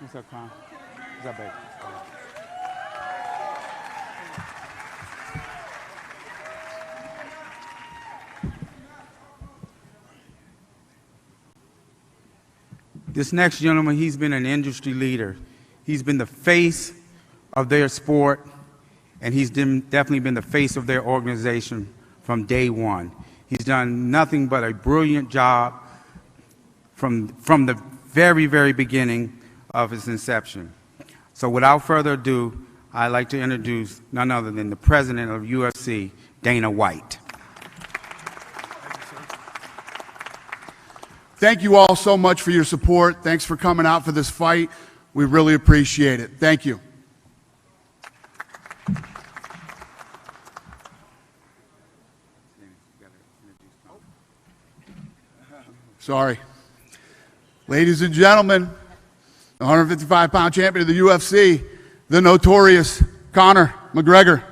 What's up, Con? What's up, babe? This next gentleman, he's been an industry leader. He's been the face of their sport, and he's definitely been the face of their organization from day one. He's done nothing but a brilliant job from the very, very beginning of his inception. So without further ado, I'd like to introduce none other than the president of UFC, Dana White. Thank you all so much for your support. Thanks for coming out for this fight. We really appreciate it. Thank you. Sorry. Ladies and gentlemen, the 155-pound champion of the UFC, the notorious Conor McGregor.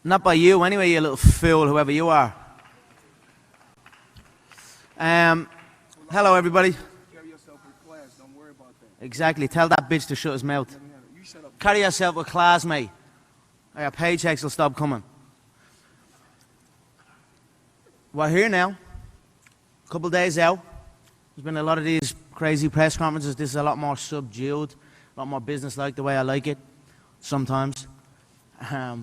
Not by you anyway, you little fool, whoever you are. Hello, everybody. Carry yourself with class. Don't worry about that. Exactly. Tell that bitch to shut his mouth. You shut up. Carry yourself with class, mate. Our paychecks will stop coming. We're here now. A couple days out. There's been a lot of these crazy press conferences. This is a lot more subdued, a lot more business-like, the way I like it, sometimes. I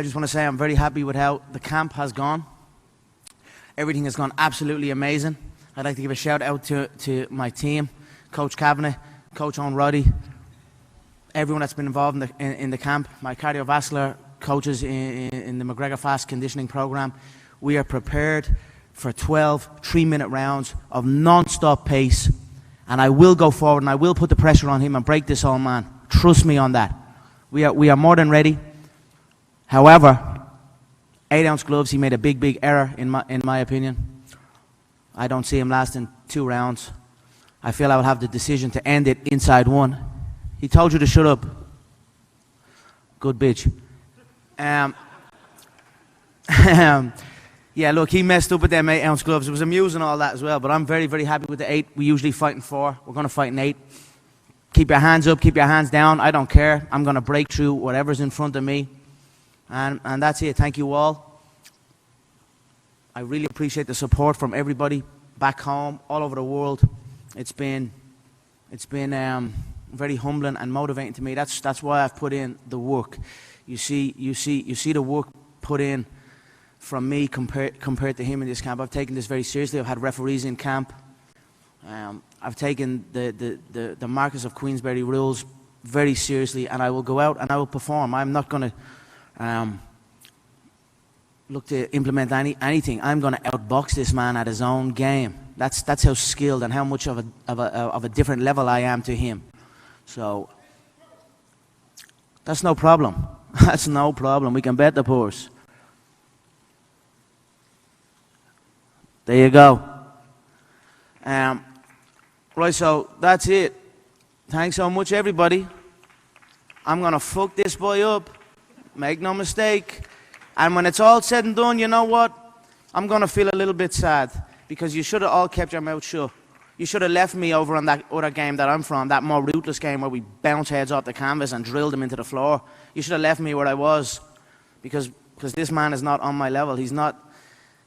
just want to say I'm very happy with how the camp has gone. Everything has gone absolutely amazing. I'd like to give a shout out to my team, Coach Kavanagh, Coach Owen Roddy, everyone that's been involved in the camp, my cardiovascular coaches in the McGregor Fast Conditioning Program. We are prepared for 12 3-minute rounds of non-stop pace, and I will go forward and I will put the pressure on him and break this old man. Trust me on that. We are more than ready. However, 8-ounce gloves, he made a big error in my opinion. I don't see him lasting 2 rounds. I feel I will have the decision to end it inside 1. He told you to shut up. Good bitch. Yeah, look, he messed up with them 8-ounce gloves. It was amusing all that as well, but I'm very, very happy with the 8. We usually fight in 4. We're going to fight in 8. Keep your hands up, keep your hands down. I don't care. I'm going to break through whatever's in front of me. And that's it. Thank you all. I really appreciate the support from everybody back home, all over the world. It's been very humbling and motivating to me. That's why I've put in the work. You see the work put in from me compared to him in this camp. I've taken this very seriously. I've had referees in camp. I've taken the Marquess of Queensberry rules very seriously, and I will go out and I will perform. I'm not going to look to implement anything. I'm going to outbox this man at his own game. That's how skilled and how much of a different level I am to him. So that's no problem. That's no problem. We can bet the purse. There you go. Right, so that's it. Thanks so much, everybody. I'm going to fuck this boy up. Make no mistake. And when it's all said and done, you know what? I'm going to feel a little bit sad because you should have all kept your mouth shut. You should have left me over on that other game that I'm from, that more ruthless game where we bounce heads off the canvas and drill them into the floor. You should have left me where I was because this man is not on my level. He's not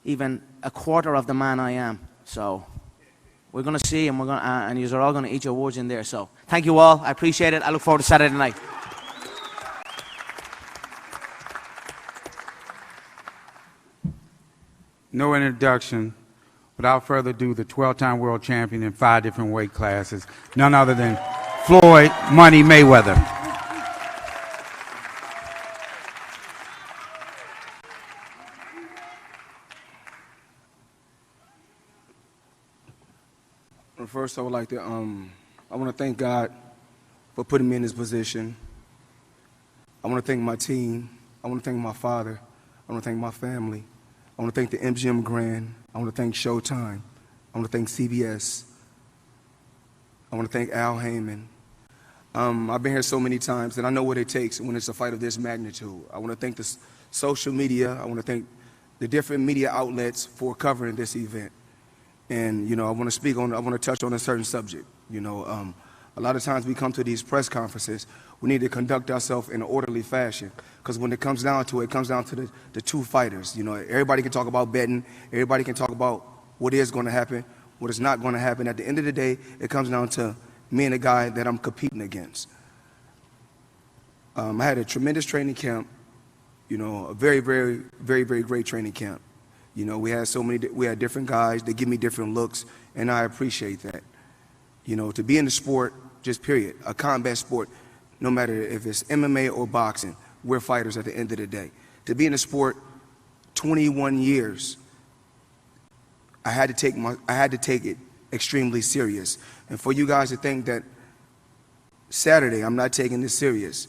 even a quarter of the man I am. So we're going to see, and and you're all going to eat your words in there. So thank you all. I appreciate it. I look forward to Saturday night. No introduction. Without further ado, the 12-time world champion in 5 different weight classes, none other than Floyd Money Mayweather. First, I would like to, I want to thank God for putting me in this position. I want to thank my team. I want to thank my father. I want to thank my family. I want to thank the MGM Grand. I want to thank Showtime. I want to thank CBS. I want to thank Al Heyman. I've been here so many times, and I know what it takes when it's a fight of this magnitude. I want to thank the social media. I want to thank the different media outlets for covering this event. And, I want to touch on a certain subject. A lot of times we come to these press conferences, we need to conduct ourselves in an orderly fashion, because when it comes down to it, it comes down to the two fighters. Everybody can talk about betting, everybody can talk about what is going to happen, what is not going to happen. At the end of the day, it comes down to me and the guy that I'm competing against. I had a tremendous training camp, a very, very, very, very great training camp. We had different guys, they give me different looks, and I appreciate that. To be in the sport, just period, a combat sport, no matter if it's MMA or boxing, we're fighters at the end of the day. To be in the sport 21 years, I had to take it extremely serious. And for you guys to think that Saturday I'm not taking this serious,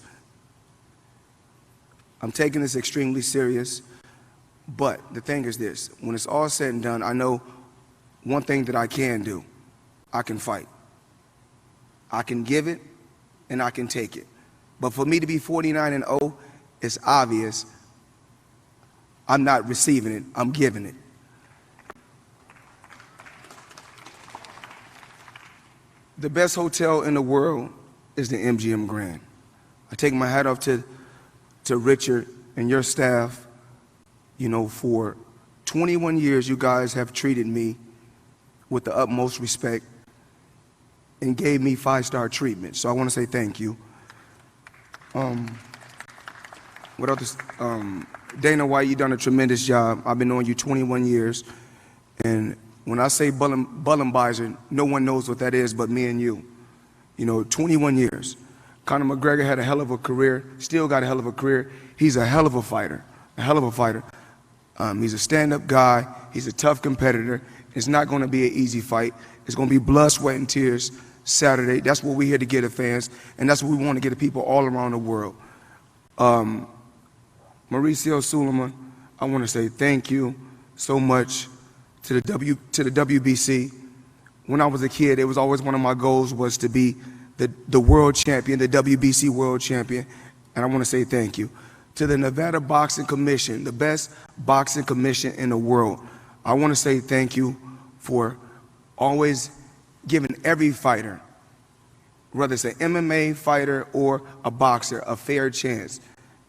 I'm taking this extremely serious. But the thing is this, when it's all said and done, I know one thing that I can do. I can fight. I can give it and I can take it. But for me to be 49-0, it's obvious I'm not receiving it, I'm giving it. The best hotel in the world is the MGM Grand. I take my hat off to Richard and your staff. For 21 years, you guys have treated me with the utmost respect and gave me 5-star treatment. So I want to say thank you. What else? Dana White, you've done a tremendous job. I've been knowing you 21 years. And when I say Bullenbeiser, no one knows what that is but me and you. 21 years. Conor McGregor had a hell of a career, still got a hell of a career. He's a hell of a fighter, He's a stand-up guy. He's a tough competitor. It's not going to be an easy fight. It's going to be blood, sweat, and tears Saturday. That's what we're here to get the fans, and that's what we want to get the people all around the world. Mauricio Suleiman, I want to say thank you so much to the WBC. When I was a kid, it was always one of my goals was to be the world champion, the WBC world champion, and I want to say thank you. To the Nevada Boxing Commission, the best boxing commission in the world, I want to say thank you for always giving every fighter, whether it's an MMA fighter or a boxer, a fair chance.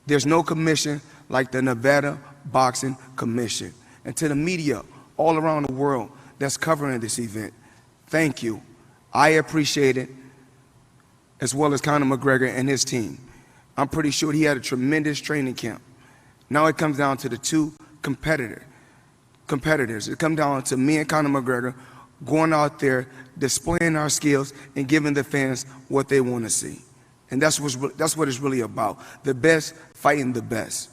There's no commission like the Nevada Boxing Commission. And to the media all around the world that's covering this event, thank you. I appreciate it, as well as Conor McGregor and his team. I'm pretty sure he had a tremendous training camp. Now it comes down to the two competitors. It comes down to me and Conor McGregor going out there, displaying our skills, and giving the fans what they want to see. And that's what it's really about. The best fighting the best.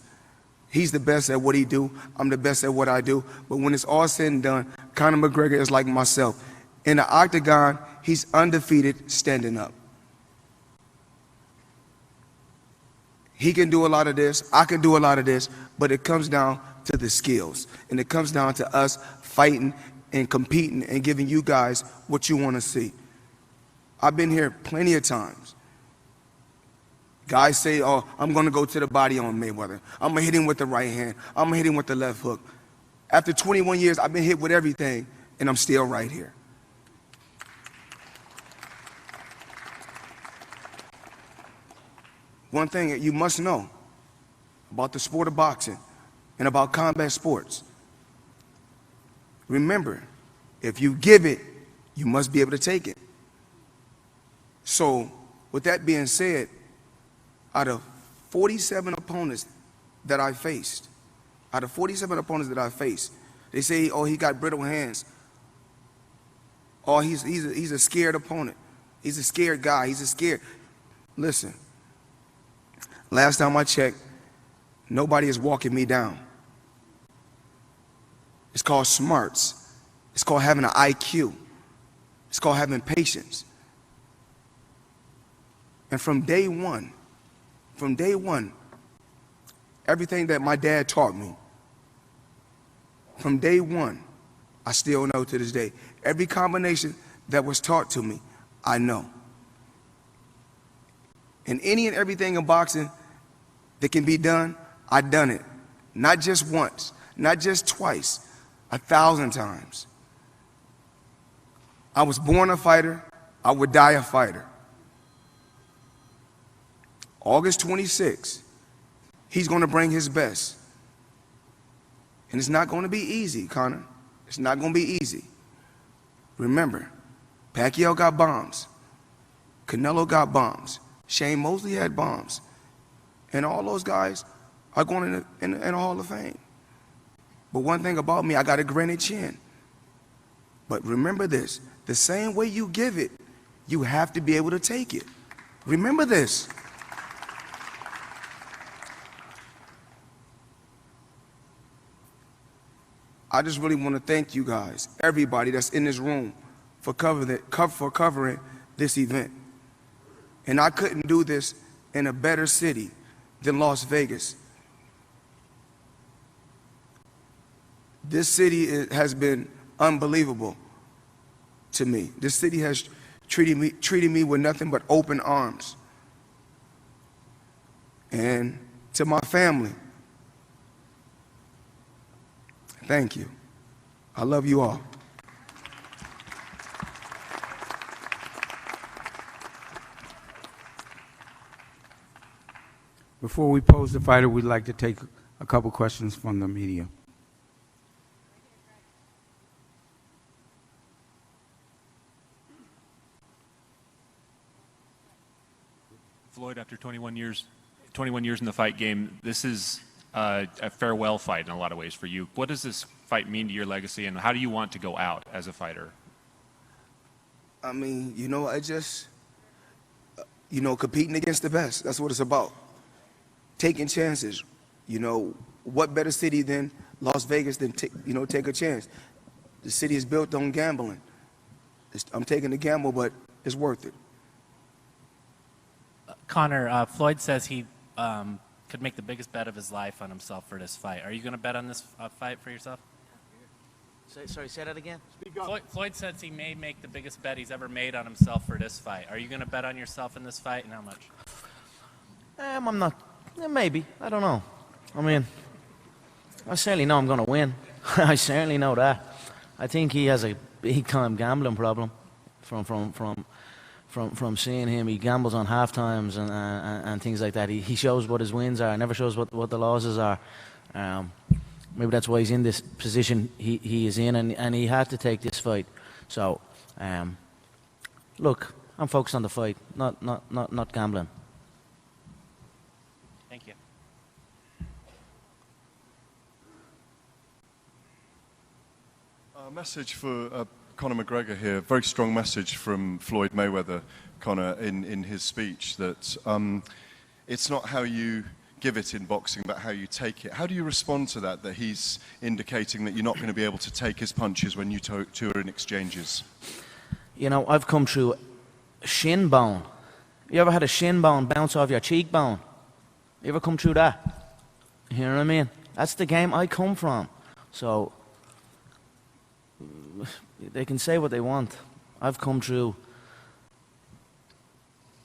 He's the best at what he do. I'm the best at what I do. But when it's all said and done, Conor McGregor is like myself. In the octagon, he's undefeated standing up. He can do a lot of this, I can do a lot of this, but it comes down to the skills. And it comes down to us fighting and competing and giving you guys what you want to see. I've been here plenty of times. Guys say, oh, I'm going to go to the body on Mayweather. I'm going to hit him with the right hand. I'm going to hit him with the left hook. After 21 years, I've been hit with everything, and I'm still right here. One thing that you must know about the sport of boxing and about combat sports, remember, if you give it, you must be able to take it. So, with that being said, out of 47 opponents that I faced, they say, oh, he got brittle hands. Oh, he's a scared opponent. He's a scared guy. He's a scared. Listen, last time I checked, nobody is walking me down. It's called smarts. It's called having an IQ. It's called having patience. And from day one, everything that my dad taught me, from day one, I still know to this day. Every combination that was taught to me, I know. And any and everything in boxing that can be done, I've done it. Not just once, not just twice, 1,000 times. I was born a fighter. I would die a fighter. August 26th, he's going to bring his best. And it's not going to be easy, Conor. It's not going to be easy. Remember, Pacquiao got bombs. Canelo got bombs. Shane Mosley had bombs. And all those guys are going in the Hall of Fame. But one thing about me, I got a granite chin. But remember this, the same way you give it, you have to be able to take it. Remember this. I just really want to thank you guys, everybody that's in this room, for covering this event. And I couldn't do this in a better city than Las Vegas. This city has been unbelievable to me. This city has treated me with nothing but open arms. And to my family, thank you. I love you all. Before we pose the fighter, we'd like to take a couple questions from the media. Floyd, after 21 years in the fight game, this is a farewell fight in a lot of ways for you. What does this fight mean to your legacy, and how do you want to go out as a fighter? I mean, I just, competing against the best. That's what it's about. Taking chances. What better city than Las Vegas than take a chance? The city is built on gambling. I'm taking the gamble, but it's worth it. Conor, Floyd says he could make the biggest bet of his life on himself for this fight. Are you going to bet on this fight for yourself? Sorry, say that again? Floyd says he may make the biggest bet he's ever made on himself for this fight. Are you going to bet on yourself in this fight, and how much? I'm not. Maybe. I don't know. I mean, I certainly know I'm going to win. I certainly know that. I think he has a big-time gambling problem from seeing him. He gambles on half times and things like that. He shows what his wins are, never shows what the losses are. Maybe that's why he's in this position he is in, and he had to take this fight. So, look, I'm focused on the fight, not gambling. Thank you. A message for Conor McGregor here. Very strong message from Floyd Mayweather, Conor, in his speech that it's not how you give it in boxing, but how you take it. How do you respond to that he's indicating that you're not going to be able to take his punches when you two are in exchanges? I've come through shin bone. You ever had a shin bone bounce off your cheekbone? You ever come through that? You know what I mean? That's the game I come from. So, they can say what they want. I've come through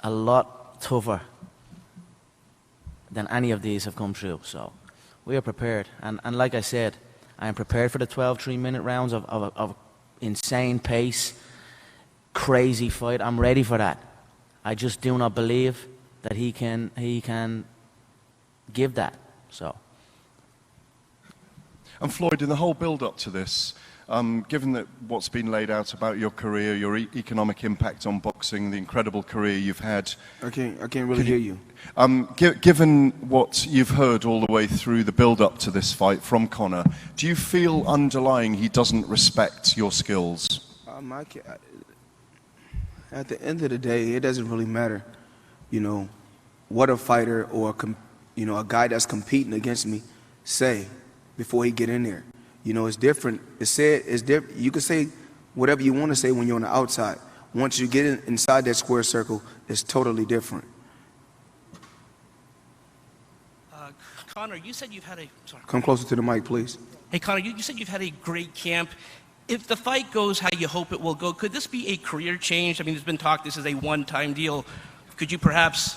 a lot tougher than any of these have come through. So, we are prepared. And like I said, I am prepared for the 12 3-minute rounds of insane pace, crazy fight. I'm ready for that. I just do not believe that he can give that. So. And Floyd, in the whole build-up to this, given that what's been laid out about your career, your economic impact on boxing, the incredible career you've had, I can't really hear you. Given what you've heard all the way through the build-up to this fight from Conor, do you feel underlying he doesn't respect your skills? At the end of the day, it doesn't really matter, what a fighter or a guy that's competing against me say before he get in there. It's different. It's different. You can say whatever you want to say when you're on the outside. Once you get inside that square circle, it's totally different. Conor, you said you've had a... Sorry. Come closer to the mic, please. Hey, Conor, you said you've had a great camp. If the fight goes how you hope it will go, could this be a career change? I mean, there's been talk this is a one-time deal. Could you perhaps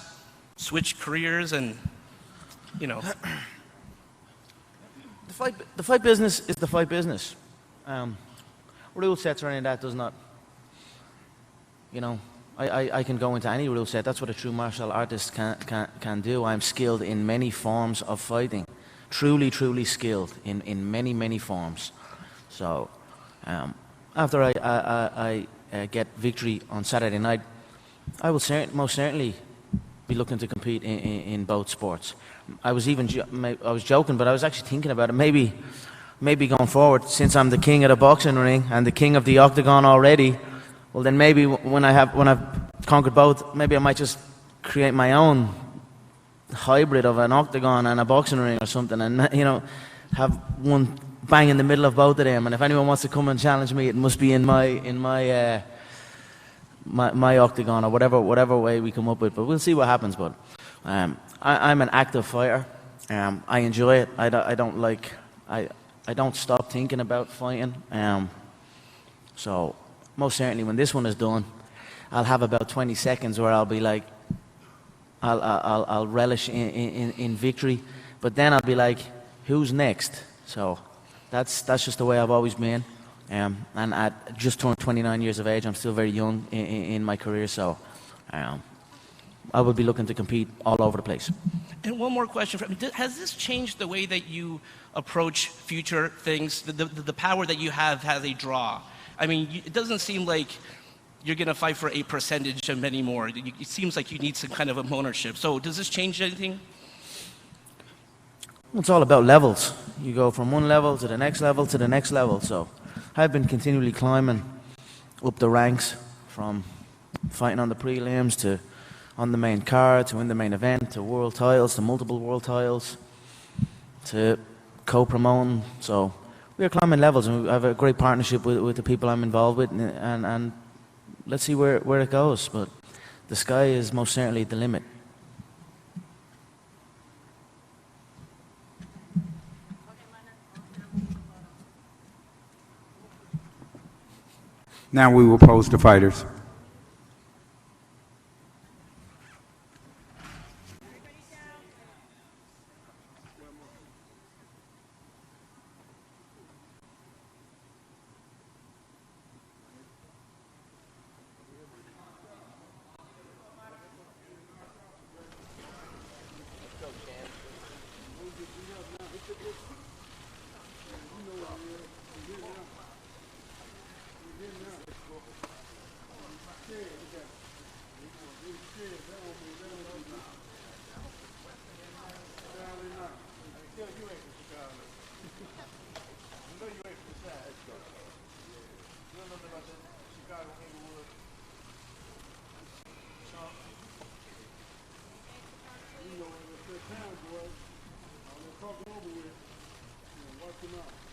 switch careers and, The fight business is the fight business. Rule sets or any of that does not. You know, I can go into any rule set. That's what a true martial artist can do. I'm skilled in many forms of fighting. Truly skilled in many forms. So, after I get victory on Saturday night, I will most certainly be looking to compete in both sports. I was joking, but I was actually thinking about it. Maybe going forward, since I'm the king of the boxing ring and the king of the octagon already, well then maybe when I've conquered both, maybe I might just create my own hybrid of an octagon and a boxing ring or something, and have one bang in the middle of both of them. And if anyone wants to come and challenge me, it must be in my octagon or whatever way we come up with. But we'll see what happens. But I'm an active fighter. I enjoy it. I don't stop thinking about fighting. So most certainly when this one is done, I'll have about 20 seconds where I'll be like, I'll relish in victory, but then I'll be like, who's next? So that's just the way I've always been. And at just turned 29 years of age, I'm still very young in my career, so I will be looking to compete all over the place. And one more question. Has this changed the way that you approach future things? The power that you have has a draw. I mean, it doesn't seem like you're going to fight for a percentage anymore. It seems like you need some kind of ownership. So does this change anything? It's all about levels. You go from one level to the next level to the next level. So I've been continually climbing up the ranks, from fighting on the prelims to on the main card to in the main event to world titles to multiple world titles to co-promoting. So we're climbing levels, and we have a great partnership with the people I'm involved with, and let's see where it goes. But the sky is most certainly the limit. Now we will pose the fighters. Talk over with, watch him out.